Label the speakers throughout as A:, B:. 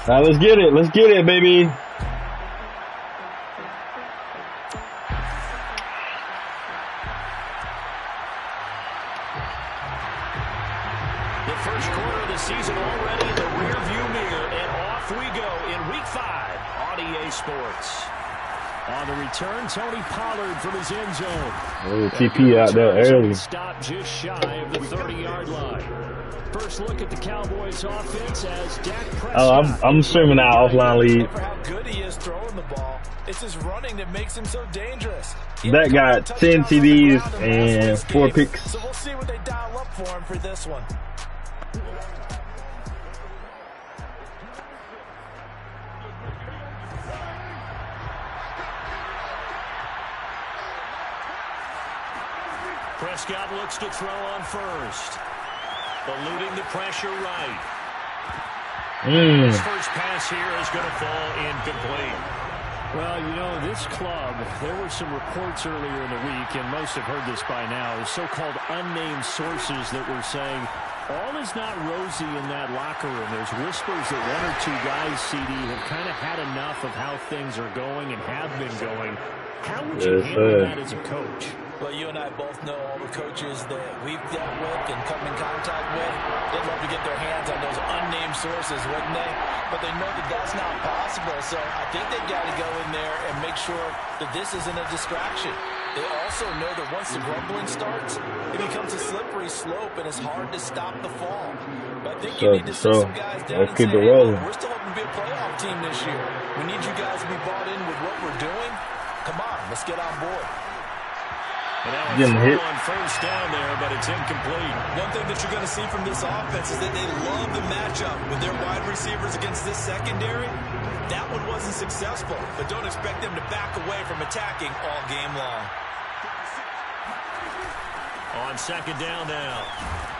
A: Now let's get it. Let's get it, baby.
B: The first quarter of the season already in the rearview mirror, and off we go in Week 5 on EA Sports. On the return, Tony Pollard from his end zone.
A: Oh, TP out there early.
B: Stop just shy of the 30-yard line. First look at the Cowboys offense as Dak Prescott.
A: Oh, I'm streaming that offline lead.
C: For how good he is throwing the ball, it's his running that makes him so dangerous.
A: That got 10 TDs and 4 picks.
C: So we'll see what they dial up for him for this one.
B: Prescott looks to throw on first. Eluding the pressure right. His first pass here is going to fall incomplete. Well, you know, this club, there were some reports earlier in the week, and most have heard this by now, so-called unnamed sources that were saying all is not rosy in that locker room. There's whispers that one or two guys, CD, have kind of had enough of how things are going and have been going. How would you handle that as a coach?
C: Well, you and I both know all the coaches that we've dealt with and come in contact with. They'd love to get their hands on those unnamed sources, wouldn't they? But they know that that's not possible. So I think they've got to go in there and make sure that this isn't a distraction. They also know that once the grumbling starts, it becomes a slippery slope and it's hard to stop the fall. But I think you need to sit some guys down and say, hey, look, we're still hoping to be a playoff team this year. We need you guys to be bought in with what we're doing. Come on, let's get on board.
B: Getting hit on first down there, but it's incomplete.
C: One thing that you're going to see from this offense is that they love the matchup with their wide receivers against this secondary. That one wasn't successful, but don't expect them to back away from attacking all game long.
B: On second down now,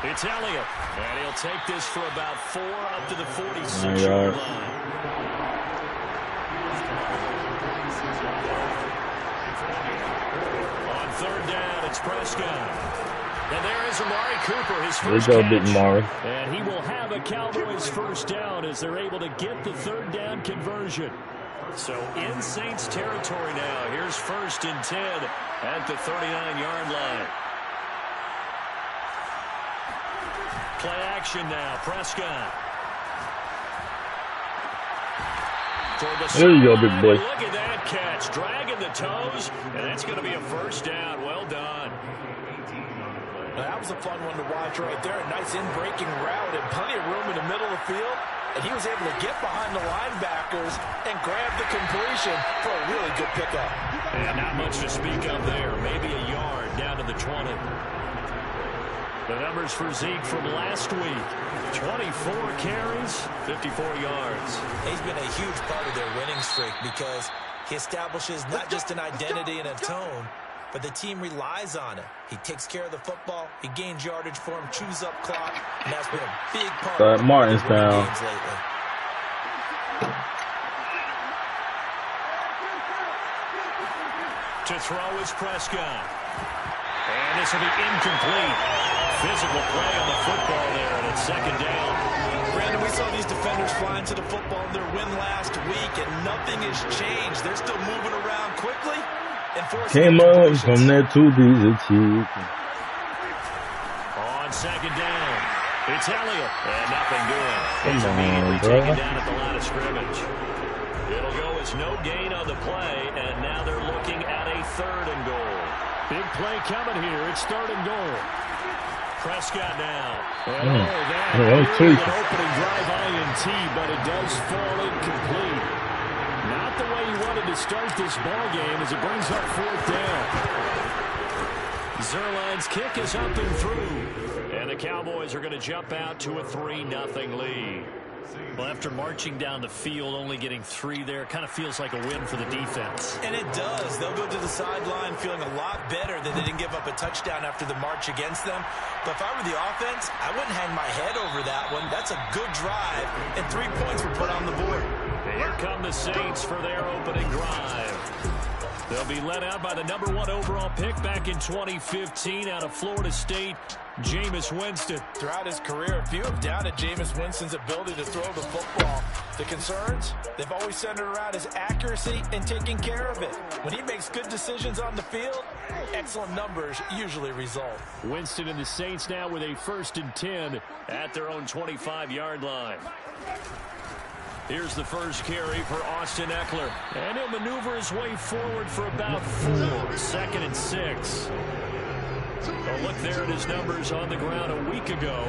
B: it's Elliott, and he'll take this for about 4 up to the 46-yard line. Third down, it's Prescott. And there is Amari Cooper, his first catch. And he will have a Cowboys first down as they're able to get the third down conversion. So in Saints territory now. Here's 1st and 10 at the 39-yard line. Play action now, Prescott.
A: There you go, big boy.
B: Look at that catch, dragging the toes, and that's going to be a first down. Well done.
C: Well, that was a fun one to watch right there. A nice in-breaking route and plenty of room in the middle of the field. And he was able to get behind the linebackers and grab the completion for a really good pickup.
B: And not much to speak of there. Maybe a yard down to the 20. The numbers for Zeke from last week. 24 carries, 54 yards.
C: He's been a huge part of their winning streak because he establishes not just an identity and a tone, but the team relies on it. He takes care of the football, he gains yardage for him, chews up clock, and that's been a big part of
A: Martin's down.
C: Games lately.
B: To throw is Prescott. And this will be incomplete. Physical play on the football there, and it's second down.
C: Brandon, we saw these defenders flying to the football in their win last week, and nothing has changed. They're still moving around quickly and forcing.
A: Came on from there to the cheek.
B: On second down, it's Elliott, and nothing doing. He's
A: Come
B: immediately
A: on,
B: taken down at the line of scrimmage. It'll go as no gain on the play, and now they're looking at a 3rd and goal. Big play coming here. It's 3rd and goal. Prescott now. That is an opening drive INT, but it does fall incomplete. Not the way you wanted to start this ball game as it brings up 4th down. Zerline's kick is up and through. And the Cowboys are going to jump out to a 3-0 lead. Well, after marching down the field, only getting 3 there, kind of feels like a win for the defense.
C: And it does. They'll go to the sideline feeling a lot better that they didn't give up a touchdown after the march against them. But if I were the offense, I wouldn't hang my head over that one. That's a good drive, and 3 points were put on the board.
B: And here come the Saints for their opening drive. They'll be led out by the #1 overall pick back in 2015 out of Florida State, Jameis Winston.
C: Throughout his career, few have doubted Jameis Winston's ability to throw the football. The concerns, they've always centered around his accuracy and taking care of it. When he makes good decisions on the field, excellent numbers usually result.
B: Winston and the Saints now with a 1st and 10 at their own 25-yard line. Here's the first carry for Austin Eckler. And he'll maneuver his way forward for about 4. 2nd and 6. A look there at his numbers on the ground a week ago.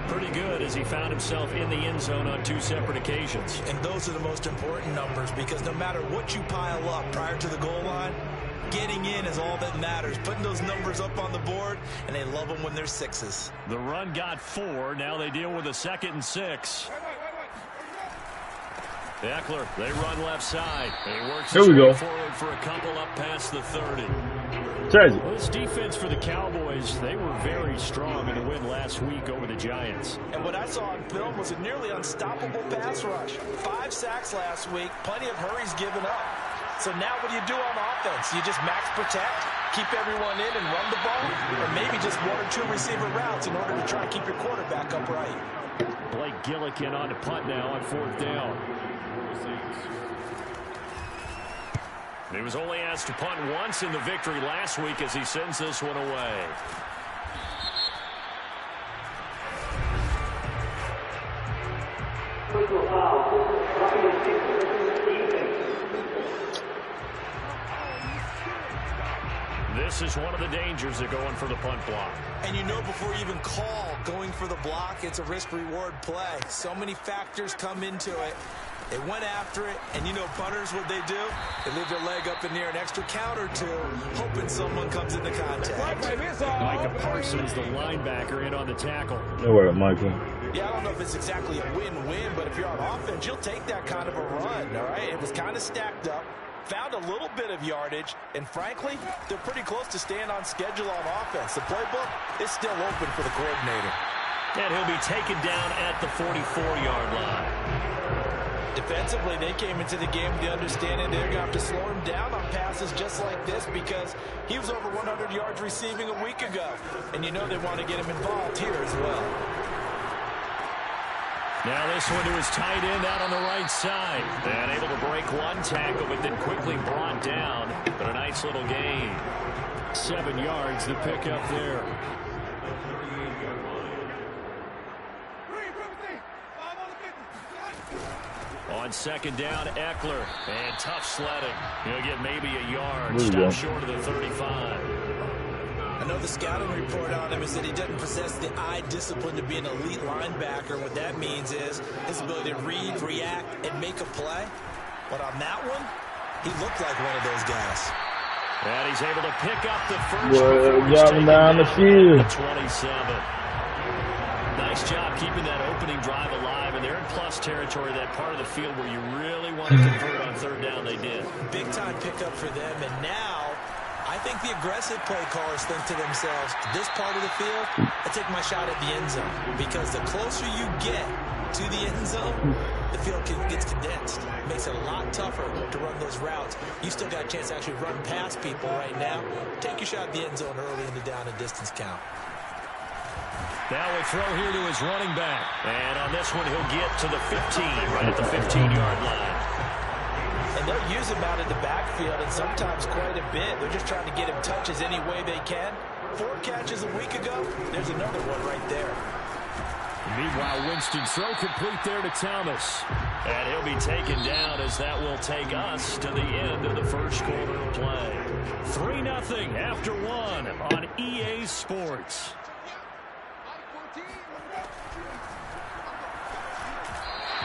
B: Pretty good as he found himself in the end zone on 2 separate occasions.
C: And those are the most important numbers because no matter what you pile up prior to the goal line, getting in is all that matters. Putting those numbers up on the board, and they love them when they're 6s.
B: The run got 4. Now they deal with a 2nd and 6. Eckler, they run left side. He works his way forward for a couple up past the 30. Well, this defense for the Cowboys, they were very strong in the win last week over the Giants.
C: And what I saw on film was a nearly unstoppable pass rush. 5 sacks last week, plenty of hurries given up. So now what do you do on offense? You just max protect, keep everyone in and run the ball, or maybe just 1 or 2 receiver routes in order to try and keep your quarterback upright.
B: Blake Gillikin on to punt now on 4th down. He was only asked to punt once in the victory last week as he sends this one away. This is one of the dangers of going for the punt block.
C: And you know before you even call going for the block, it's a risk-reward play. So many factors come into it. They went after it, and you know punters, what they do? They leave their leg up in the air an extra count or 2, hoping someone comes into contact.
B: Micah Parsons, the linebacker, in on the tackle.
A: No worry, Michael.
C: Yeah, I don't know if it's exactly a win-win, but if you're on offense, you'll take that kind of a run, all right? It was kind of stacked up, found a little bit of yardage, and frankly, they're pretty close to staying on schedule on offense. The playbook is still open for the coordinator.
B: And he'll be taken down at the 44-yard line.
C: Defensively, they came into the game with the understanding they're going to have to slow him down on passes just like this because he was over 100 yards receiving a week ago. And you know they want to get him involved here as well.
B: Now this one to his tight end out on the right side. And able to break 1 tackle, but then quickly brought down. But a nice little gain. 7 yards, the pickup there. On 2nd down, Eckler. And tough sledding. He'll get maybe a yard. Stop short of the 35.
C: I know the scouting report on him is that he doesn't possess the eye discipline to be an elite linebacker. What that means is his ability to read, react, and make a play. But on that one, he looked like one of those guys.
B: And he's able to pick up the first.
A: Driving down the field.
B: 27. Nice job keeping that opening drive alive, and they're in plus territory, that part of the field where you really want to convert on 3rd down. They did.
C: Big-time pickup for them, and now I think the aggressive play callers think to themselves, this part of the field, I take my shot at the end zone, because the closer you get to the end zone, the field gets condensed. It makes it a lot tougher to run those routes. You still got a chance to actually run past people right now. Take your shot at the end zone early in the down and distance count.
B: Now a throw here to his running back. And on this one, he'll get to the 15, right at the 15-yard line.
C: And they'll use him out in the backfield, and sometimes quite a bit. They're just trying to get him touches any way they can. 4 catches a week ago. There's another one right there.
B: Meanwhile, Winston throw complete there to Thomas. And he'll be taken down as that will take us to the end of the first quarter of play. 3-0 after 1 on EA Sports.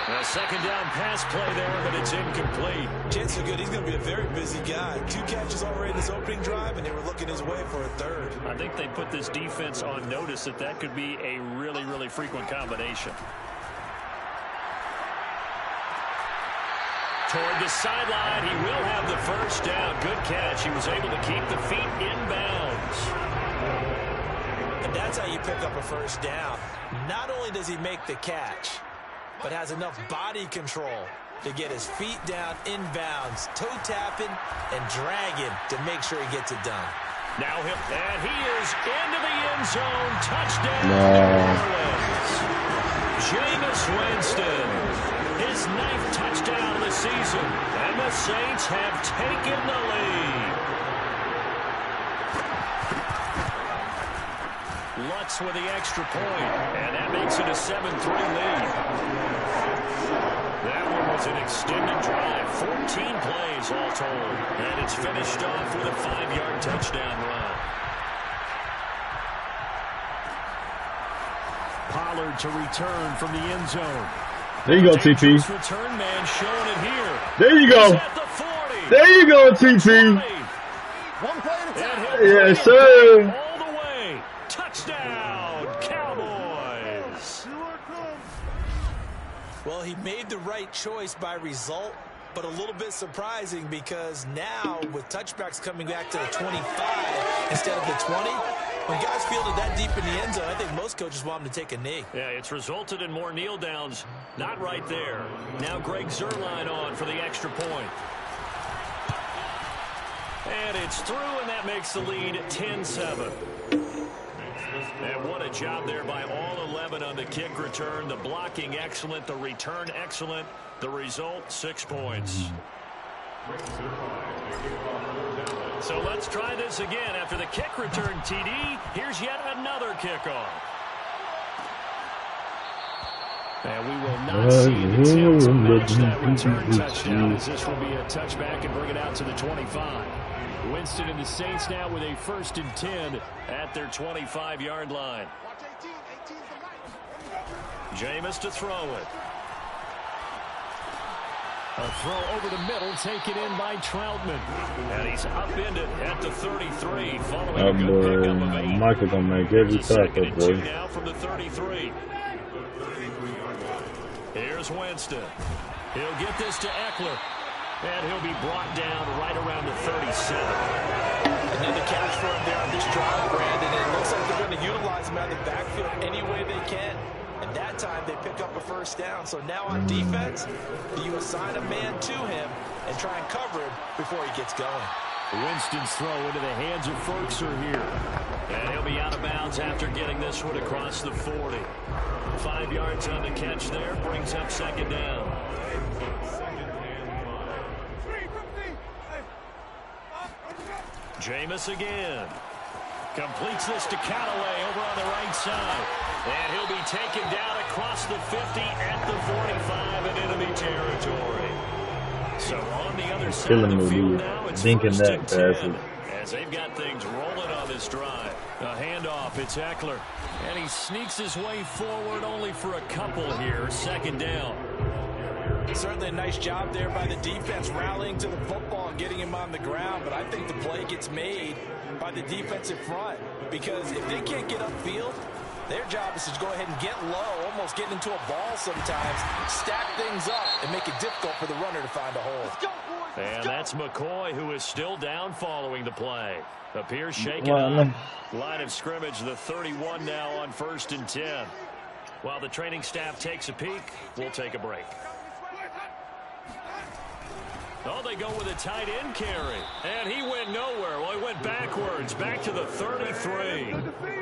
B: A 2nd down pass play there, but it's incomplete.
C: Chances are good. He's going to be a very busy guy. 2 catches already in his opening drive, and they were looking his way for a 3rd.
B: I think they put this defense on notice that could be a really, really frequent combination. Toward the sideline, he will have the first down. Good catch. He was able to keep the feet inbounds.
C: And that's how you pick up a first down. Not only does he make the catch, but has enough body control to get his feet down inbounds, toe tapping and dragging to make sure he gets it done.
B: Now and he is into the end zone. Touchdown, New Orleans. Jameis Winston, his 19th season, and the Saints have taken the lead. Lutz with the extra point, and that makes it a 7-3 lead. That one was an extended drive, 14 plays all told, and it's finished off with a 5-yard touchdown run. Pollard to return from the end zone.
A: There you go, TP.
B: Return man showing it here.
A: There you go. There you go, TP.
B: One play at a time.
A: Yes, sir.
B: All the way. Touchdown, Cowboys.
C: Well, he made the right choice by result, but a little bit surprising because now with touchbacks coming back to the 25 instead of the 20, when guys fielded that deep in the end zone, I think most coaches want them to take a knee.
B: Yeah, it's resulted in more kneel downs. Not right there. Now Greg Zuerlein on for the extra point. And it's through, and that makes the lead 10-7. And what a job there by all 11 on the kick return. The blocking excellent, the return excellent. The result, 6 points. So let's try this again. After the kick return TD, here's yet another kickoff. And we will not see the Tims match that return touchdown, as this will be a touchback and bring it out to the 25. Winston and the Saints now with a 1st and 10 at their 25-yard line. Jameis to throw it. A throw over the middle, taken in by Troutman. And he's upended at the 33, following a good pickup of 8.
A: Michael gonna make every tackle, boy.
B: Now from the 33. Here's Winston. He'll get this to Eckler. And he'll be brought down right around the 37.
C: Another catch for him there on this drive, Brandon. And it looks like they're going to utilize him out of the backfield any way they can. And that time they pick up a 1st down. So now on defense, you assign a man to him and try and cover him before he gets going.
B: Winston's throw into the hands of Ferkser here. And he'll be out of bounds after getting this one across the 40. 5 yards on the catch there, brings up 2nd down. Jameis again. Completes this to Callaway over on the right side. And he'll be taken down across the 50 at the 45 in enemy territory. So on the other side of the field now, it's 1st and 10. As they've got things rolling on this drive. A handoff, it's Eckler. And he sneaks his way forward only for a couple here. 2nd down.
C: Certainly a nice job there by the defense rallying to the football and getting him on the ground. But I think the play gets made by the defensive front. Because if they can't get upfield, their job is to go ahead and get low, almost get into a ball sometimes, stack things up, and make it difficult for the runner to find a hole.
B: And that's McCoy, who is still down following the play. Appears shaken up. Line of scrimmage, the 31 now on 1st and 10. While the training staff takes a peek, we'll take a break. Oh, they go with a tight end carry. And he went nowhere. Well, he went backwards, back to the 33.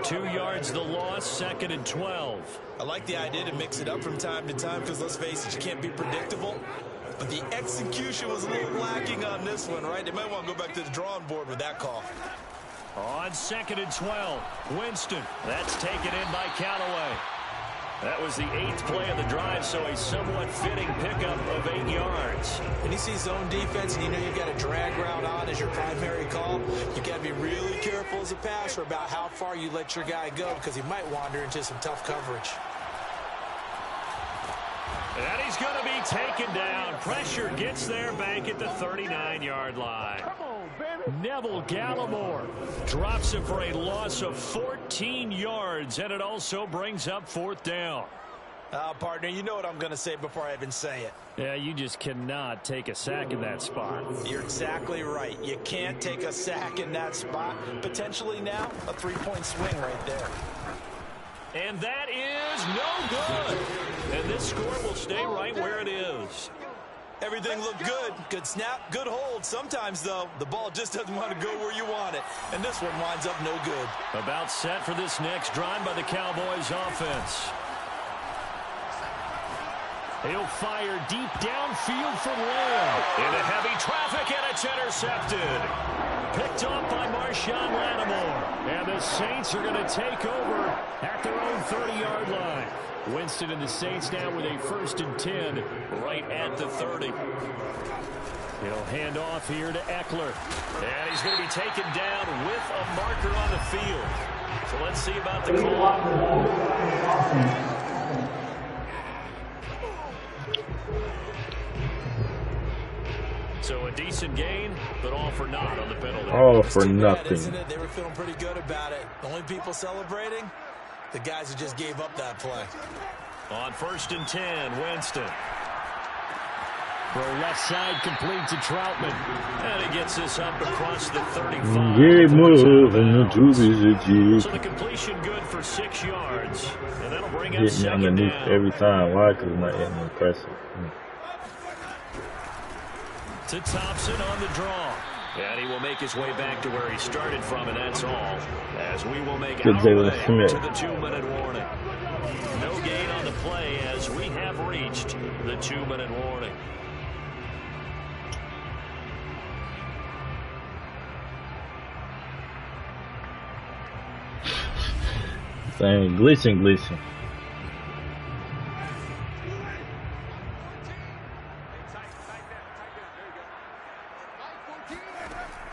B: 2 yards the loss, 2nd and 12.
C: I like the idea to mix it up from time to time because, let's face it, you can't be predictable. But the execution was a little lacking on this one, right? They might want to go back to the drawing board with that call.
B: On 2nd and 12, Winston. That's taken in by Callaway. That was the 8th play of the drive, so a somewhat fitting pickup of 8 yards.
C: When you see zone defense and you know you've got a drag route on as your primary call, you've got to be really careful as a passer about how far you let your guy go because he might wander into some tough coverage.
B: And he's going to be taken down. Pressure gets there back at the 39-yard line. Neville Gallimore drops him for a loss of 14 yards, and it also brings up 4th down.
C: Partner, you know what I'm going to say before I even say it.
B: Yeah, you just cannot take a sack in that spot.
C: You're exactly right. You can't take a sack in that spot. Potentially now a 3-point swing right there.
B: And that is no good. And this score will stay right where it is.
C: Everything looked good. Good snap, good hold. Sometimes, though, the ball just doesn't want to go where you want it. And this one winds up no good.
B: About set for this next drive by the Cowboys offense. He'll fire deep downfield. field for Lamb. Into heavy traffic, and it's intercepted. Picked up by Marshawn Lattimore. And the Saints are going to take over at their own 30-yard line. Winston and the Saints now with a 1st and 10 right at the 30. He'll hand off here to Eckler. And he's going to be taken down with a marker on the field. So let's see about the call. So a decent gain, but all for naught on the penalty.
A: All for nothing.
C: Isn't it? They were feeling pretty good about it. The only people celebrating, the guys who just gave up that play.
B: On 1st and 10, Winston. Throw left side complete to Troutman. And he gets this up across the 35. So the completion good for 6 yards. And that'll bring up 2nd down.
A: Every time. Why? Because my hitting impressive.
B: To Thompson on the draw. And he will make his way back to where he started from, and that's all. As we will make our way to the 2-minute warning. No gain on the play as we have reached the 2-minute warning.
A: Dang, Gleason.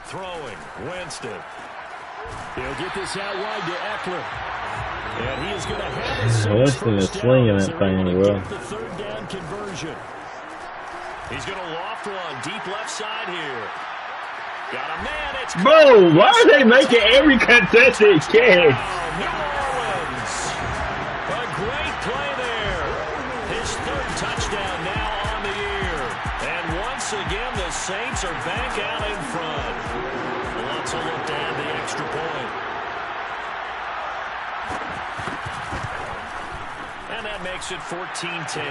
B: Throwing, Winston. He'll get this out wide to Eckler. And he is going to have a
A: Winston is swinging that thing well.
B: The 3rd down conversion. He's going to loft one deep left side here. Got a man. It's
A: bro, why are they making every contested catch?
B: New Orleans. A great play there. His 3rd touchdown now on the year. And once again, the Saints are back out in front. Lots of look to add the extra point. And that makes it 14-10.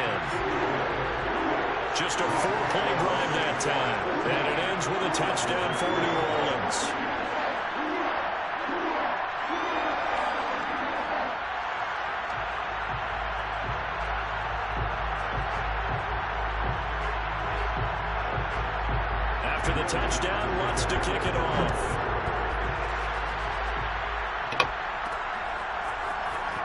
B: Just a 4-play drive that time. And it ends with a touchdown for New Orleans. After the touchdown, wants to kick it off.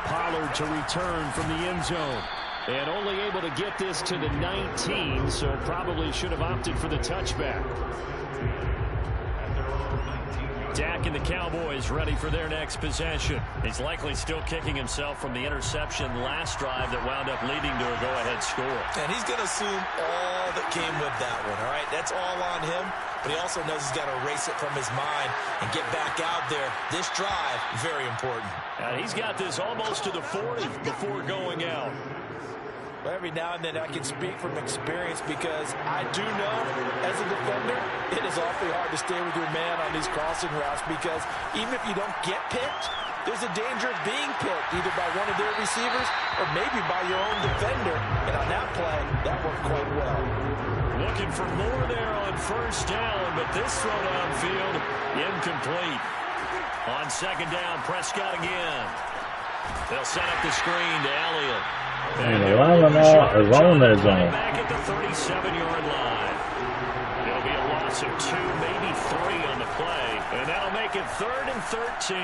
B: Pollard to return from the end zone. And only able to get this to the 19, so probably should have opted for the touchback. Dak and the Cowboys ready for their next possession. He's likely still kicking himself from the interception last drive that wound up leading to a go-ahead score.
C: And he's going to assume all that came with that one, all right? That's all on him, but he also knows he's got to erase it from his mind and get back out there. This drive, very important.
B: And he's got this almost to the 40 before going out.
C: Every now and then I can speak from experience because I do know as a defender it is awfully hard to stay with your man on these crossing routes because even if you don't get picked, there's a danger of being picked either by one of their receivers or maybe by your own defender. And on that play, that worked quite well.
B: Looking for more there on 1st down, but this throw downfield incomplete. On 2nd down, Prescott again. They'll set up the screen to Elliott.
A: And the lineman is on that zone.
B: Back at the 37-yard line. It'll be a loss of 2, maybe 3 on the play. And that'll make it 3rd and 13.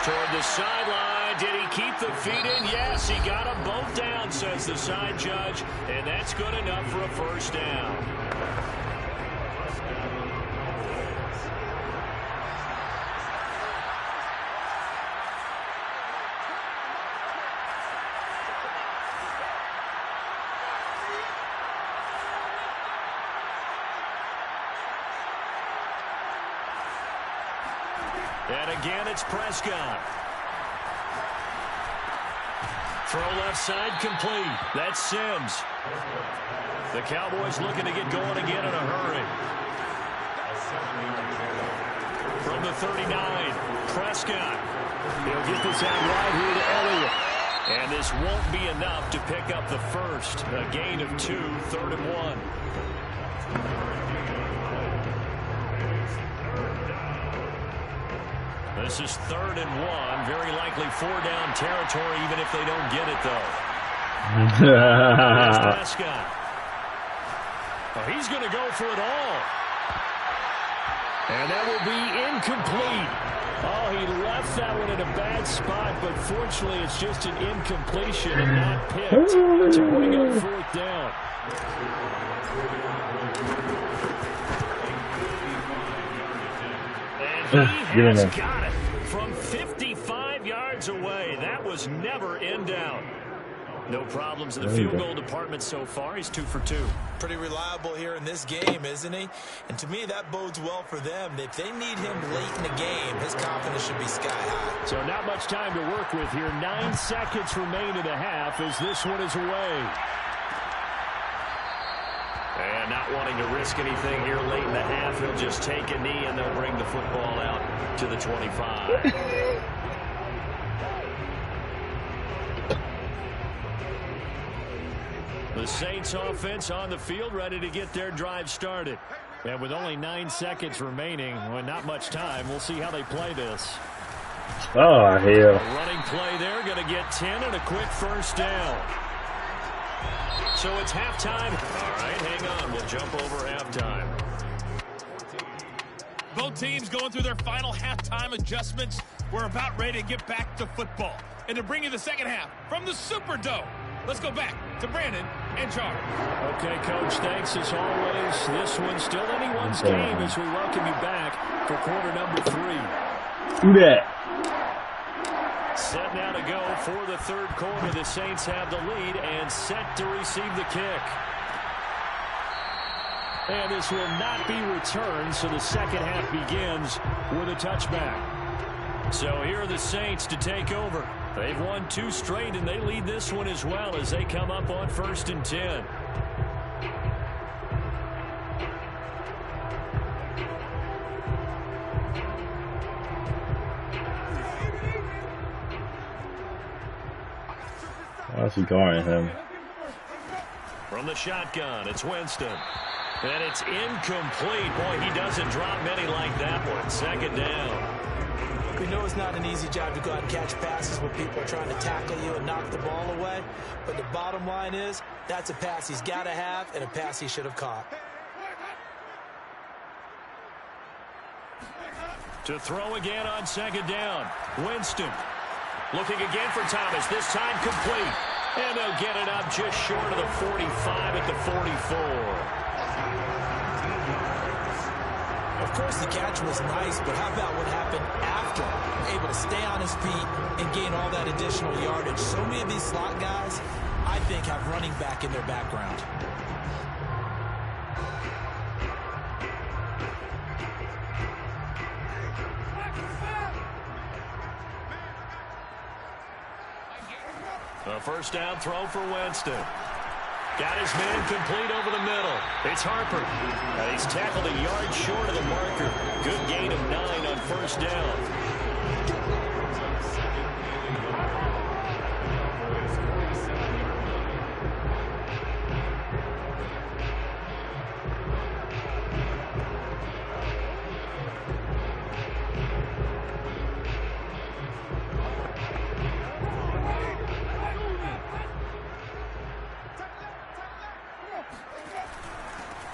B: Toward the sideline. Did he keep the feet in? Yes, he got them both down, says the side judge. And that's good enough for a 1st down. And again, it's Prescott. Throw left side complete. That's Sims. The Cowboys looking to get going again in a hurry. From the 39, Prescott. He'll get this out right here to Elliott. And this won't be enough to pick up the first. A gain of 2, 3rd and 1. This is 3rd and 1. Very likely 4-down territory, even if they don't get it, though. Prescott. Oh, he's going to go for it all. And that will be incomplete. Oh, he left that one in a bad spot, but fortunately it's just an incompletion and not picked to bring up fourth down. And he has got it from 55 yards away. That was never in doubt. No problems in the field goal department so far. He's 2 for 2.
C: Pretty reliable here in this game, isn't he? And to me, that bodes well for them. If they need him late in the game, his confidence should be sky high.
B: So not much time to work with here. 9 seconds remain in the half as this one is away. And not wanting to risk anything here late in the half, he'll just take a knee and they'll bring the football out to the 25. The Saints offense on the field, ready to get their drive started. And with only 9 seconds remaining, well, not much time, we'll see how they play this.
A: Oh, hell.
B: A running play there, going to get 10 and a quick first down. So it's halftime. All right, hang on. We'll jump over halftime.
D: Both teams going through their final halftime adjustments. We're about ready to get back to football. And to bring you the second half from the Superdome. Let's go back to Brandon and Charles.
B: Okay, Coach, thanks as always. This one's still anyone's game as we welcome you back for quarter number 3.
A: Do that.
B: Set now to go for the third quarter. The Saints have the lead and set to receive the kick. And this will not be returned, so the second half begins with a touchback. So here are the Saints to take over. They've won 2 straight, and they lead this one as well as they come up on 1st and 10.
A: How's he guarding him?
B: From the shotgun, it's Winston. And it's incomplete. Boy, he doesn't drop many like that one. 2nd down.
C: We know it's not an easy job to go out and catch passes when people are trying to tackle you and knock the ball away. But the bottom line is, that's a pass he's got to have and a pass he should have caught.
B: To throw again on 2nd down. Winston looking again for Thomas. This time complete. And they'll get it up just short of the 45 at the 44.
C: Of course, the catch was nice, but how about what happened after? Able to stay on his feet and gain all that additional yardage. So many of these slot guys, I think, have running back in their background.
B: A first down throw for Winston. Got his man complete over the middle. It's Harper. And he's tackled a yard short of the marker. Good gain of 9 on 1st down.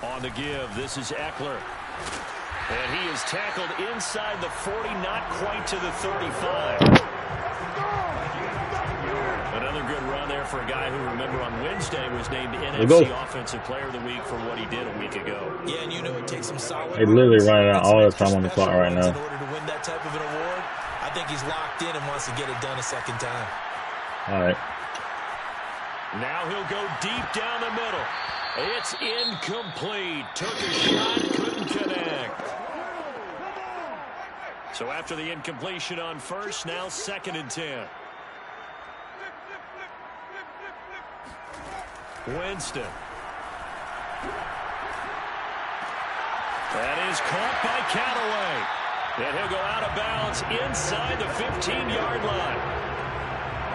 B: On the give, this is Eckler. And he is tackled inside the 40, not quite to the 35. Another good run there for a guy who, remember, on Wednesday was named NFC Offensive Player of the Week for what he did a week ago.
C: Yeah, and you know it takes some solid.
A: They literally running out all the time on the clock right now.
C: In order to win that type of an award, I think he's locked in and wants to get it done a second time.
A: All right.
B: Now he'll go deep down the middle. It's incomplete. Took a shot, couldn't connect. So after the incompletion on first, now 2nd and 10. Winston. That is caught by Callaway. And he'll go out of bounds inside the 15-yard line.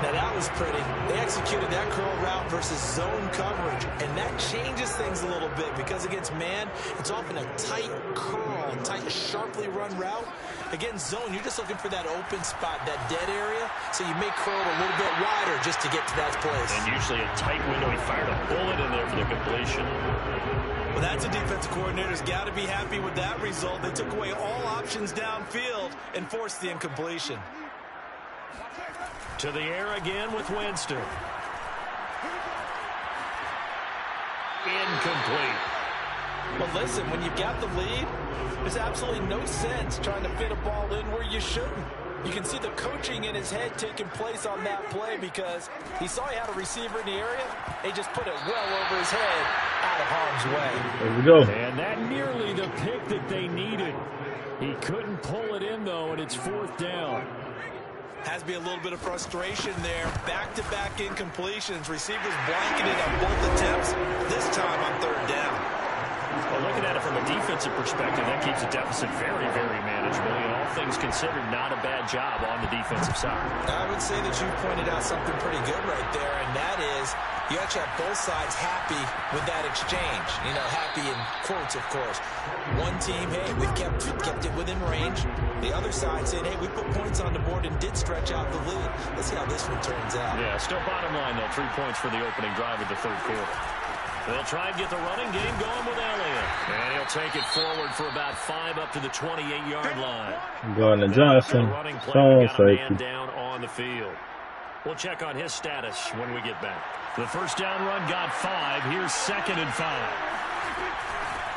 C: Now that was pretty. They executed that curl route versus zone coverage, and that changes things a little bit because against man, it's often a tight curl, tight, sharply run route. Against zone, you're just looking for that open spot, that dead area, so you may curl it a little bit wider just to get to that place.
B: And usually a tight window. He fired a bullet in there for the completion.
C: Well, that's a defensive coordinator's got to be happy with that result. They took away all options downfield and forced the incompletion.
B: To the air again with Winston. Incomplete.
C: Well, listen, when you've got the lead, there's absolutely no sense trying to fit a ball in where you shouldn't. You can see the coaching in his head taking place on that play because he saw he had a receiver in the area. They just put it well over his head out of harm's way.
A: There we go.
D: And that nearly the pick that they needed. He couldn't pull it in, though, and it's 4th down.
C: Has to be a little bit of frustration there. Back-to-back incompletions. Receivers blanketed on both attempts, this time on 3rd down.
B: Well, looking at it from a defensive perspective, that keeps the deficit very, very manageable. And all things considered, not a bad job on the defensive side.
C: I would say that you pointed out something pretty good right there, and that is you actually have both sides happy with that exchange. You know, happy in quotes, of course. One team, hey, we've kept it within range. The other side saying, hey, we put points on the board and did stretch out the lead. Let's see how this one turns out.
B: Yeah, still bottom line, though. 3 points for the opening drive of the 3rd quarter. They'll try and get the running game going with Elliott. And he'll take it forward for about 5 up to the 28-yard line.
A: Going to Johnson.
B: Running play, got a man down on the field. We'll check on his status when we get back. The first down run got 5. Here's 2nd and 5.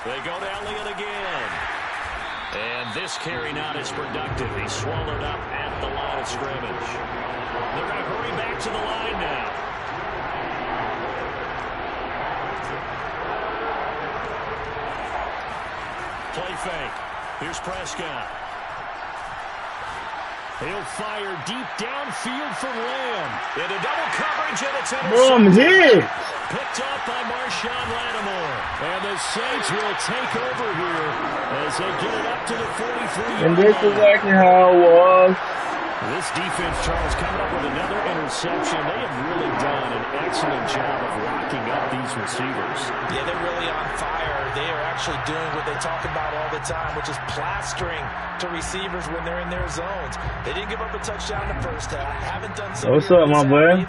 B: They go to Elliott again. And this carry not as productive. He's swallowed up at the line of scrimmage. They're going to hurry back to the line now. Play fake. Here's Prescott. He'll fire deep downfield for Lamb. Into double coverage, and it's intercepted.
A: Boom, hit.
B: Picked up by Marshawn Lattimore.
D: And the Saints will take over here as they get it up to the 43-yard
A: And this is exactly how it was.
D: This defense, Charles, coming up with another interception. They have really done an excellent job of locking up these receivers.
C: Yeah, they're really on fire. They are actually doing what they talk about all the time, which is plastering to receivers when they're in their zones. They didn't give up a touchdown in the first half. Haven't done so.
A: What's up, my boy?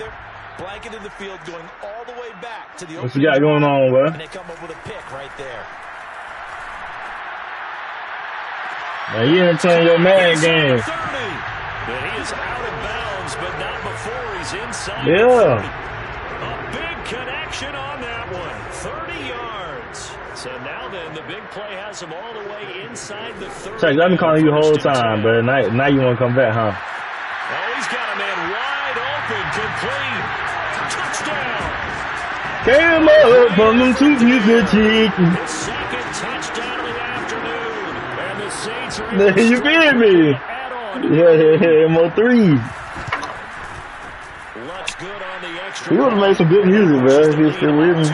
C: Blanket in the field going all the way back to the
A: What you got going on, bro?
C: and they come up with a pick right there.
A: Now you ain't playing your man game.
B: But he is out of bounds, but not before he's inside.
A: Yeah.
B: A big connection on that one. 30 yards. So now then, the big play has him all the way inside the 30.
A: Check, I've been calling you the whole time, but now you want to come back, huh?
B: Oh, he's got a man wide open, complete. Touchdown.
A: Came up from them 2 pieces of chicken.
B: His 2nd touchdown of the afternoon. And the Saints are
A: You feel me? Yeah, more 3s.
B: Looks good on the extra.
A: He would have made some good music, bro, if he was still with me.
B: The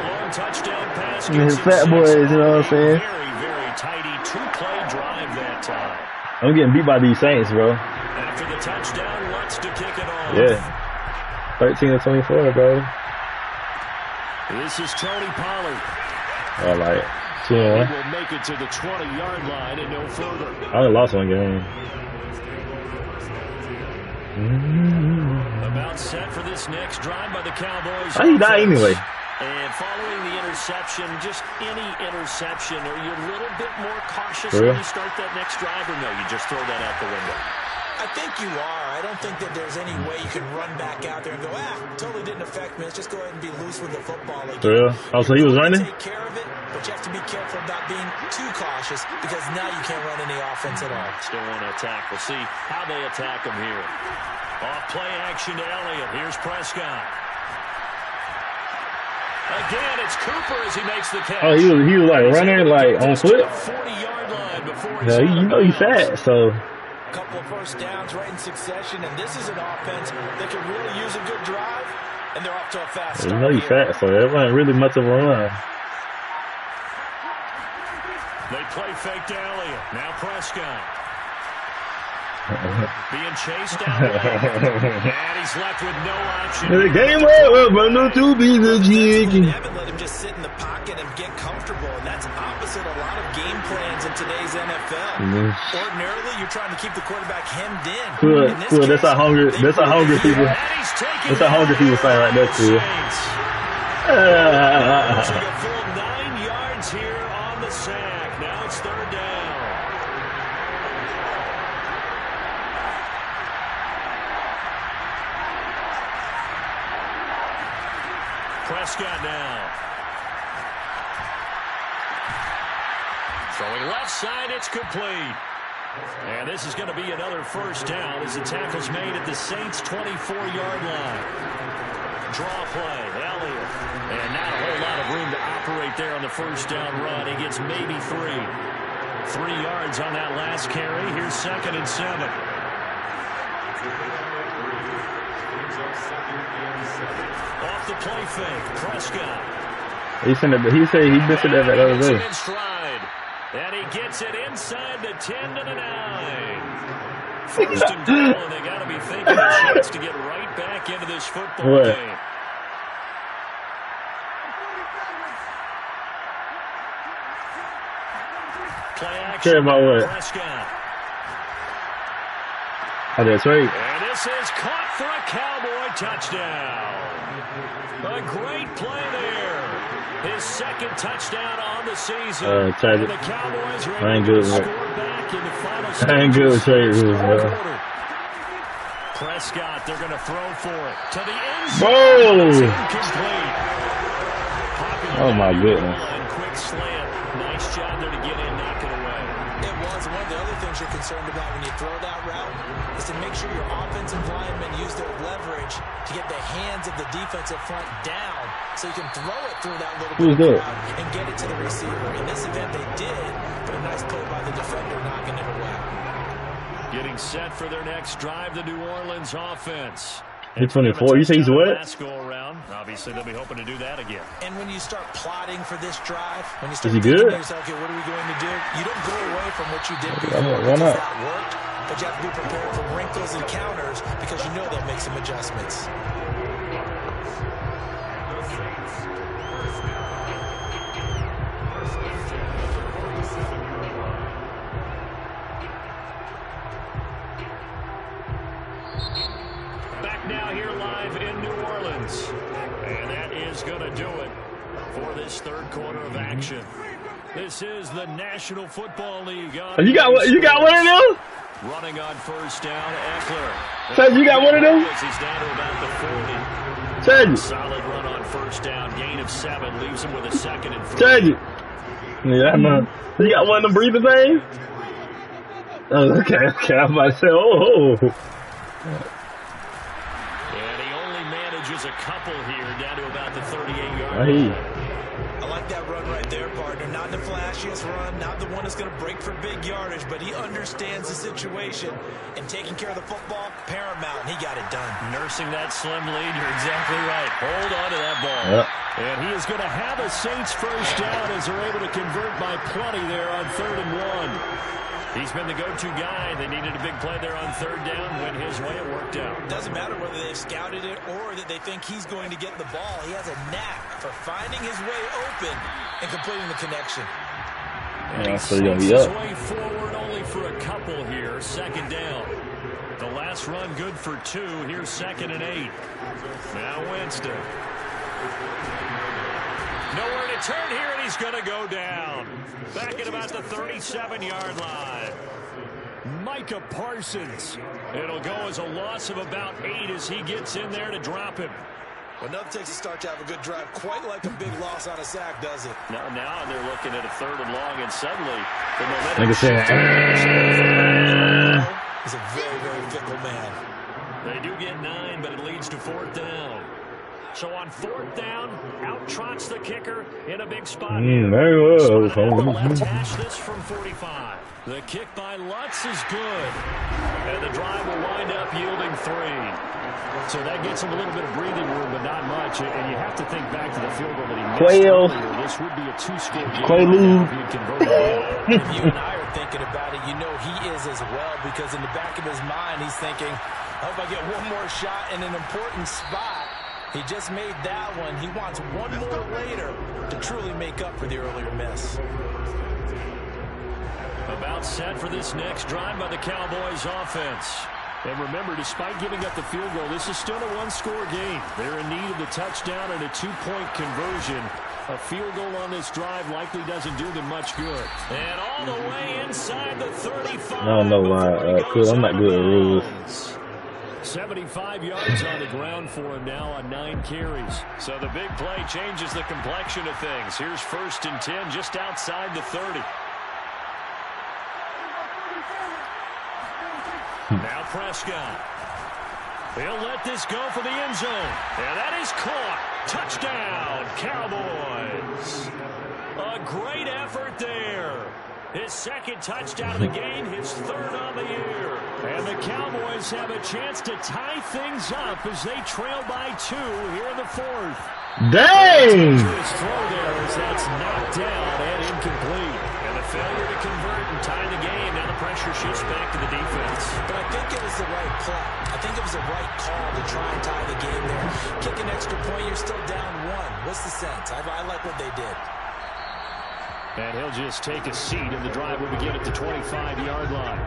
B: long touchdown pass.
A: His fat boys, you know what I'm saying?
B: Very, very tidy 2-play drive that time.
A: I'm getting beat by these Saints, bro.
B: After the touchdown, Lutz to kick it off.
A: Yeah. 13-24, bro.
B: This is Tony Pollard.
A: I like it.
D: He will make it to the 20-yard line and no further.
A: I only lost 1 game.
B: About set for this next drive by the Cowboys.
A: How you die anyway?
B: And following the interception, just any interception, are you a little bit more cautious
A: when
B: you start that next drive, or no, you just throw that out the window?
C: I think you are. I don't think that there's any way you can run back out there and go, totally didn't affect me. Let's just go ahead and be loose with the football again.
A: For real? Oh, so he was running?
C: Take care of it, but you have to be careful about being too cautious because now you can't run any offense at all.
B: Still want to attack. We'll see how they attack him here. Off play action to Elliott. Here's Prescott. Again, it's Cooper as he makes the catch.
A: Oh, he was like running like on foot?
B: 40-yard line before
A: Yeah, you know he's fat, so.
C: Couple of first downs right in succession, and this is an offense that can really use a good drive, and they're off to a fast start.
A: You know he's fat, so it wasn't really much of a run.
B: They play fake to Elliott. Now Prescott. Being chased down the way. And he's left with no option.
A: The game over, but no to be the chicken.
C: They haven't let him just sit in the pocket and get comfortable, and that's opposite a lot of game plans in today's NFL. Ordinarily, you're trying to keep the quarterback hemmed in.
A: Cool. That's how hungry people. That's how hungry people say right there, too.
B: A full 9 yards here on the sack. Now it's third down. Prescott now. Throwing left side, it's complete. And this is going to be another first down as the tackle's made at the Saints' 24-yard line. Draw play, Elliott. And not a whole lot of room to operate there on the first down run. He gets maybe 3. 3 yards on that last carry. Here's 2nd and 7. Off the play fake, Prescott.
A: He said he missed it that other day.
B: In stride, and he gets it inside the 10 to the 9. First and goal, and they got to be thinking a chance to get right back into this football game. Play action.
A: Care about what?
B: Prescott.
A: Oh, that's right.
B: And this is caught for a Cowboy touchdown. A great play there. His 2nd touchdown on the season. And the Cowboys are able to score back in the final stages.
A: I ain't good with trade rules, bro.
B: Prescott, they're going to throw for it to the end zone.
A: Oh my goodness.
B: Quick slant. Nice job there to get in, knock it away.
C: It was. One of the other things you're concerned about when you throw that route is to make sure your offensive linemen use their leverage to get the hands of the defensive front down so you can throw it through that little bit of crowd and get it to the receiver. In this event, they did, but a nice play by the defender knocking it away.
B: Getting set for their next drive, the New Orleans offense.
A: He's 24. You say he's what?
B: Last go around. Obviously, they'll be hoping to do that again.
C: And when you start plotting for this drive, when you start
A: is he good?
C: Yourself, okay, what are we going to do? You don't go away from what you did before
A: Why not?
C: that worked, but you have to be prepared for wrinkles and counters because you know they'll make some adjustments.
B: Now here live in New Orleans. And that is going to do it for this third quarter of action. This is the National Football League.
A: You got one of them?
B: Running on first down, Eckler.
A: Chad, you got one of them?
B: He's down to about the 40.
A: Chad.
B: Solid run on first down. Gain of 7 leaves him with a 2nd and 3.
A: Chad. Yeah, I know. You got one of them breathing things? Oh, okay. I'm about to say, oh.
B: A couple here down to about the 38-yard
A: line.
C: I like that run right there, partner. Not the flashiest run, not the one that's going to break for big yardage, but he understands the situation, and taking care of the football, paramount, and he got it done. Nursing that slim lead, you're exactly right. Hold on to that ball.
A: Yep.
B: And he is going to have a Saints first down as they're able to convert by plenty there on 3rd and 1. He's been the go-to guy. They needed a big play there on 3rd down. Went his way. It worked out.
C: Doesn't matter whether they've scouted it or that they think he's going to get the ball. He has a knack for finding his way open and completing the connection.
A: Yeah, so you're going to be up.
B: His way forward only for a couple here. 2nd down. The last run good for 2. Here's 2nd and 8. Now Winston. Nowhere to turn here, and he's going to go down. Back at about the 37-yard line. Micah Parsons. It'll go as a loss of about 8 as he gets in there to drop him.
C: Well, nothing takes a start to have a good drive quite like a big loss on a sack, does it?
B: Now they're looking at a 3rd and long, and suddenly the momentum.
A: Like I said,
C: he's a very, very fickle man.
B: They do get 9, but it leads to 4th down. So on 4th down, out trots the kicker in a big spot.
A: Very well.
B: Left hash this from 45. The kick by Lutz is good. And the drive will wind up yielding 3. So that gets him a little bit of breathing room, but not much. And you have to think back to the field goal that he missed earlier. This would be a 2-score game if he had converted it.
C: If you and I are thinking about it, you know he is as well, because in the back of his mind, he's thinking, I hope I get one more shot in an important spot. He just made that one. He wants one more later to truly make up for the earlier miss.
B: About set for this next drive by the Cowboys offense. And remember, despite giving up the field goal, this is still a 1-score game. They're in need of the touchdown and a 2-point conversion. A field goal on this drive likely doesn't do them much good. And all the way inside the 35.
A: I don't know why, cool. I'm not good at rules.
B: 75 yards on the ground for him now on 9 carries. So the big play changes the complexion of things. Here's 1st and 10 just outside the 30. Now Prescott. He'll let this go for the end zone. And that is caught. Touchdown, Cowboys. A great effort there. His 2nd touchdown of the game, his 3rd on the year. And the Cowboys have a chance to tie things up as they trail by 2 here in the 4th.
A: Dang!
B: His throw there as that's knocked down and incomplete. And the failure to convert and tie the game. Now the pressure shifts back to the defense.
C: But I think it was the right play. I think it was the right call to try and tie the game there. Kick an extra point, you're still down 1. What's the sense? I like what they did.
B: And he'll just take a seat, and the drive will begin at the 25-yard line.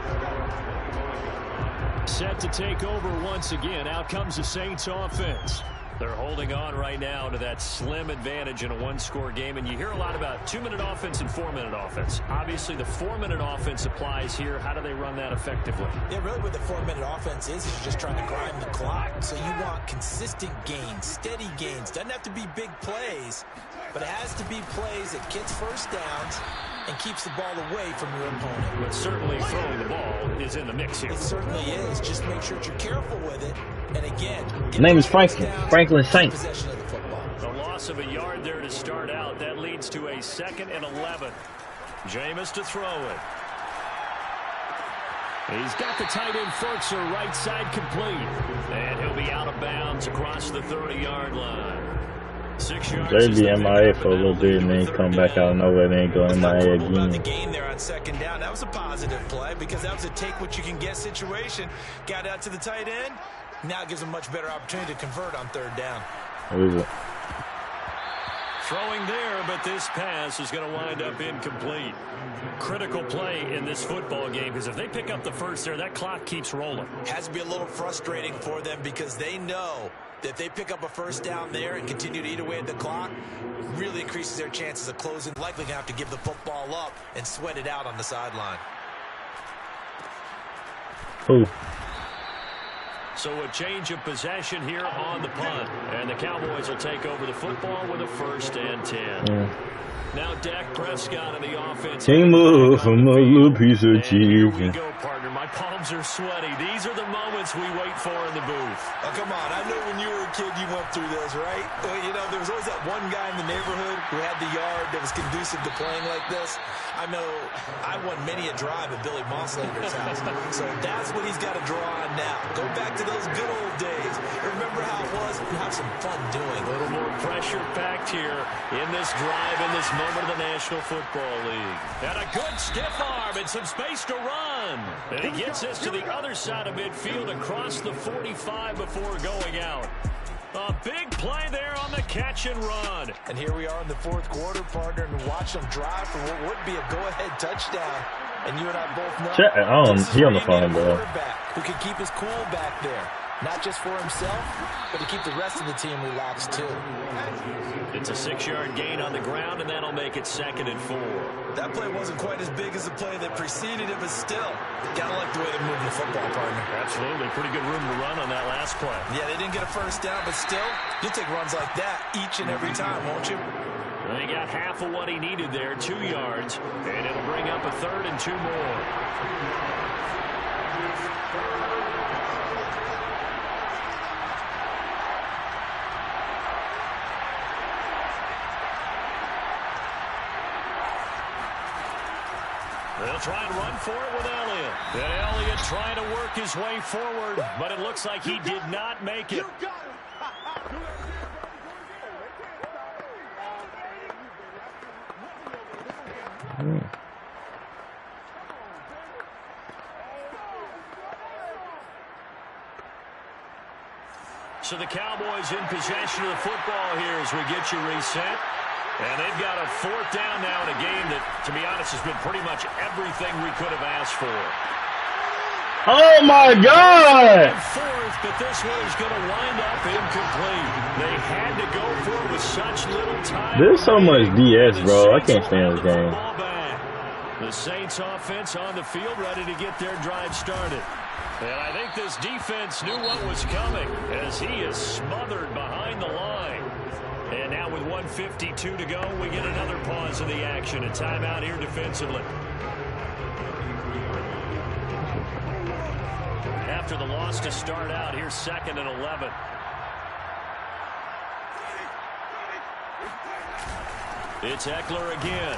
B: Set to take over once again. Out comes the Saints offense. They're holding on right now to that slim advantage in a 1-score game. And you hear a lot about 2-minute offense and 4-minute offense. Obviously, the 4-minute offense applies here. How do they run that effectively?
C: Yeah, really what the 4-minute offense is you're just trying to grind the clock. So you want consistent gains, steady gains. Doesn't have to be big plays, but it has to be plays that gets first downs and keeps the ball away from your opponent.
B: But certainly throwing the ball is in the mix here.
C: It certainly is. Just make sure that you're careful with it. And again,
A: his name is Franklin Saint.
B: A loss of a yard there to start out. That leads to a 2nd and 11. Jameis to throw it. He's got the tight end Furtzer right side complete. And he'll be out of bounds across the 30-yard line. 6 yards.
A: They'd be MIA for a little bit and then come back out of nowhere and then go MIA
C: again. The
A: again.
C: game there on 2nd down, that was a positive play because that was a take what you can get situation. Got out to the tight end. Now it gives them much better opportunity to convert on 3rd down.
A: What is it?
B: Throwing there, but this pass is going to wind up incomplete. Critical play in this football game because if they pick up the first there, that clock keeps rolling.
C: Has to be a little frustrating for them because they know that if they pick up a first down there and continue to eat away at the clock, really increases their chances of closing. Likely going to have to give the football up and sweat it out on the sideline.
A: Ooh.
B: So a change of possession here on the punt. And the Cowboys will take over the football with a 1st and 10.
A: Yeah.
B: Now Dak Prescott in the offense.
A: King move from a little piece of cheese.
B: Here we go, partner. My palms are sweaty. These are the moments we wait for in the booth.
C: Oh, come on. I know when you were a kid, you went through this, right? You know, there was always that one guy in the neighborhood who had the yard that was conducive to playing like this. I know I won many a drive at Billy Mosslander's house. So that's what he's got to draw on now. Go back to those good old days. Remember how it was and have some fun doing.
B: A little more pressure packed here in this drive, in this moment of the National Football League. And a good stiff arm and some space to run. And he gets this to the other side of midfield across the 45 before going out. A big play there on the catch and run.
C: And here we are in the 4th quarter, partner, and watch them drive for what would be a go-ahead touchdown. And you and I both know
A: He on the phone, bro.
C: Who can keep his cool back there. Not just for himself, but to keep the rest of the team relaxed, too.
B: It's a 6-yard gain on the ground, and that'll make it 2nd and 4.
C: That play wasn't quite as big as the play that preceded it, but still, gotta like the way they're moving the football, partner.
B: Absolutely. Pretty good room to run on that last play.
C: Yeah, they didn't get a first down, but still, you'll take runs like that each and every time, won't you?
B: He got half of what he needed there, 2 yards, and it'll bring up a 3rd and 2 more. They'll try and run for it with Elliott. And Elliott trying to work his way forward, but it looks like he did not make it. So the Cowboys in possession of the football here as we get you reset. And they've got a 4th down now in a game that, to be honest, has been pretty much everything we could have asked for.
A: Oh, my God!
B: 4th, but this one is going to wind up incomplete. They had to go for it with such little time.
A: There's so much DS, bro. I can't stand this game.
B: The Saints offense on the field ready to get their drive started. And I think this defense knew what was coming as he is smothered behind the line. And now with 1:52 to go, we get another pause of the action. A timeout here defensively. After the loss to start out, here's 2nd and 11. It's Eckler again.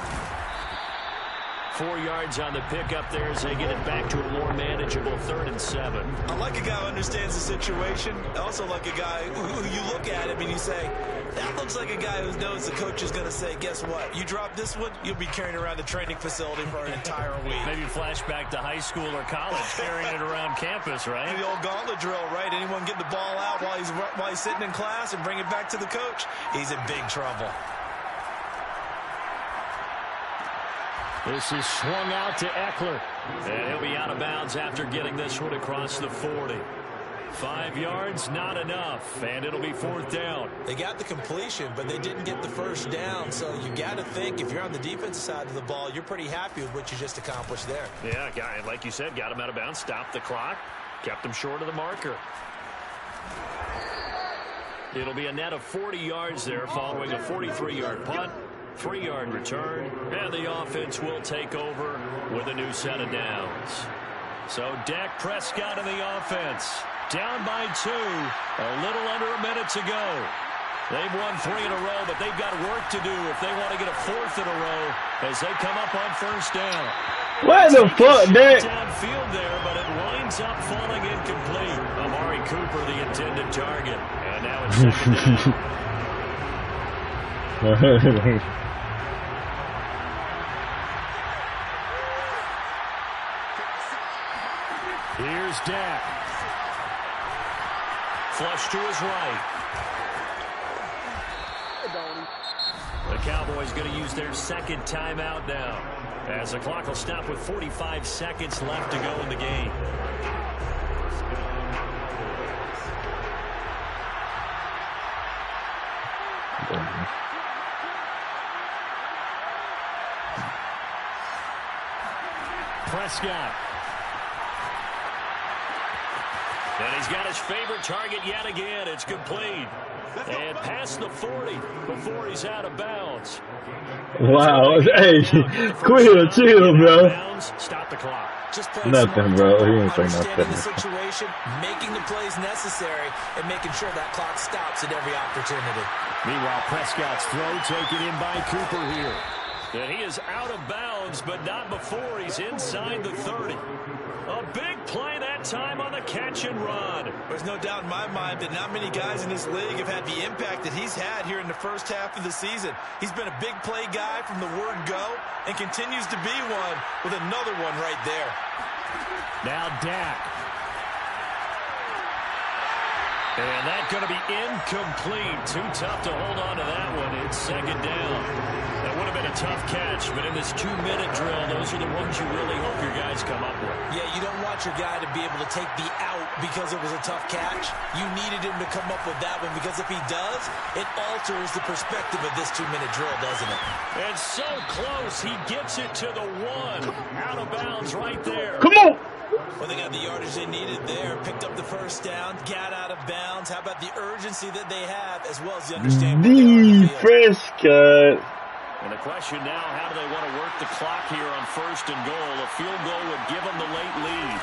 B: 4 yards on the pickup there as they get it back to a more manageable 3rd and 7.
C: I like a guy who understands the situation. I also like a guy who you look at him and you say, that looks like a guy who knows the coach is going to say, guess what? You drop this one, you'll be carrying around the training facility for an entire week.
B: Maybe flashback to high school or college, carrying it around campus, right?
C: The old gauntlet drill, right? Anyone get the ball out while he's sitting in class and bring it back to the coach, he's in big trouble.
B: This is swung out to Eckler. And he'll be out of bounds after getting this one across the 40. 5 yards, not enough, and it'll be 4th down.
C: They got the completion, but they didn't get the 1st down, so you got to think if you're on the defensive side of the ball, you're pretty happy with what you just accomplished there.
B: Yeah, guy, like you said, got him out of bounds, stopped the clock, kept him short of the marker. It'll be a net of 40 yards there following a 43-yard punt. 3-yard return, and the offense will take over with a new set of downs. So Dak Prescott in the offense, down by 2, a little under a minute to go. They've won 3 in a row, but they've got work to do if they want to get a 4th in a row as they come up on 1st down.
A: What the fuck, Dak?
B: Downfield there, but it winds up falling incomplete. Amari Cooper, the intended target, and now it's 2nd down. Here's Dak. Flush to his right. The Cowboys going to use their 2nd timeout now, as the clock will stop with 45 seconds left to go in the game. Prescott. And he's got his favorite target yet again. It's complete. And past the 40 before he's out of bounds.
A: Wow. Hey, chill, bro.
B: Stop the clock.
C: Just
A: nothing, bro. He ain't saying
C: understanding
A: nothing.
C: the situation, making the plays necessary, and making sure that clock stops at every opportunity.
B: Meanwhile, Prescott's throw taken in by Cooper here. And he is out of bounds, but not before he's inside the 30. A big play that time on the catch and run.
C: There's no doubt in my mind that not many guys in this league have had the impact that he's had here in the 1st half of the season. He's been a big play guy from the word go and continues to be one with another one right there.
B: Now Dak. And that's going to be incomplete. Too tough to hold on to that one. It's 2nd down. That would have been a tough catch, but in this 2-minute drill, those are the ones you really hope your guys come up with.
C: Yeah, you don't want your guy to be able to take the out because it was a tough catch. You needed him to come up with that one because if he does, it alters the perspective of this 2-minute drill, doesn't it?
B: And so close, he gets it to the 1. Out of bounds right there.
A: Come on.
C: Well, they got the yardage they needed there, picked up the 1st down, got out of bounds. How about the urgency that they have as well as the understanding?
A: Prescott.
B: And the question now, how do they want to work the clock here on 1st and goal? A field goal would give them the late lead.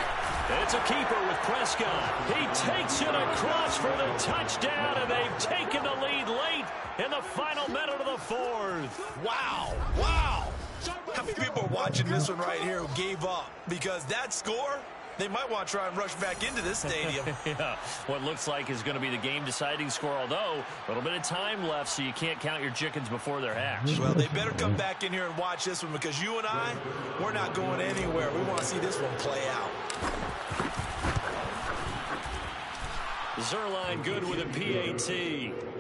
B: It's a keeper with Prescott. He takes it across for the touchdown, and they've taken the lead late in the final minute of the 4th.
C: Wow. Wow. How many people are watching this one right here who gave up? Because that score, they might want to try and rush back into this stadium.
B: Yeah, what looks like is going to be the game-deciding score, although a little bit of time left, so you can't count your chickens before they're hatched.
C: Well, they better come back in here and watch this one, because you and I, we're not going anywhere. We want to see this one play out.
B: Zerline good with a PAT,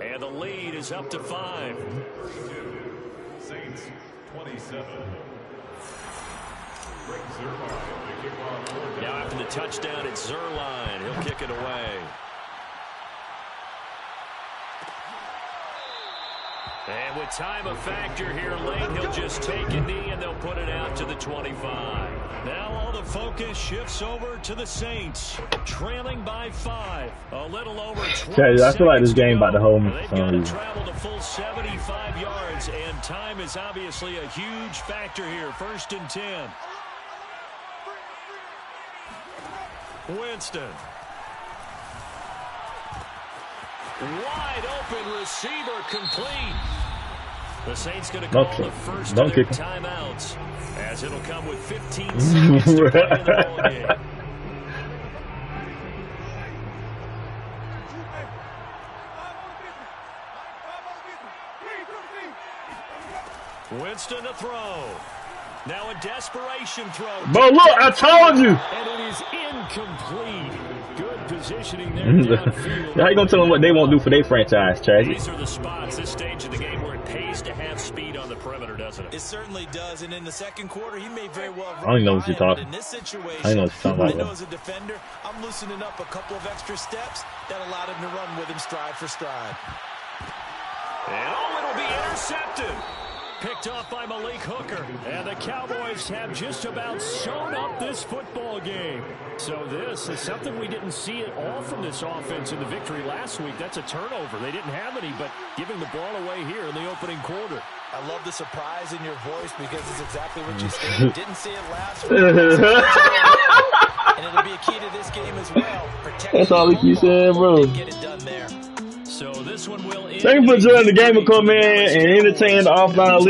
B: and the lead is up to 5.
E: Saints 27.
B: Now after the touchdown, it's Zerline. He'll kick it away. And with time a factor here late, he'll just take a knee and they'll put it out to the 25.
D: Now all the focus shifts over to the Saints, trailing by 5. A little over 20
A: Okay, I feel like this game about to hold me.
D: They've got to travel the full 75 yards, and time is obviously a huge factor here. 1st and 10. Winston. Wide open receiver, complete. The Saints going to call the first of their timeouts, as it'll come with 15 seconds to play in the ball game. Winston to throw. Now a desperation throw.
A: Bro, look, I told you.
D: And it is incomplete. Good positioning there downfield.
A: How you gonna tell them what they won't do for their franchise, Chad?
B: These are the spots, this stage of the game, where it pays to have speed on the perimeter, doesn't it?
C: It certainly does, and in the second quarter, he may very well
A: I don't even know what you're talking.
C: In this situation,
A: I know what you're talking about.
C: I know as a defender, I'm loosening up a couple of extra steps that allowed him to run with him stride for stride.
B: And it'll be intercepted.
D: Picked off by Malik Hooker. And the Cowboys have just about sewn up this football game. So this is something we didn't see at all from this offense in the victory last week. That's a turnover. They didn't have any, but giving the ball away here in the opening quarter.
C: I love the surprise in your voice, because it's exactly what you stated. Didn't see it last week. And it'll be a key to this game as well.
A: That's all we keep saying, bro.
C: Get it done there.
B: So this one will end.
A: Thank you for joining the game and come in and entertain the offline league.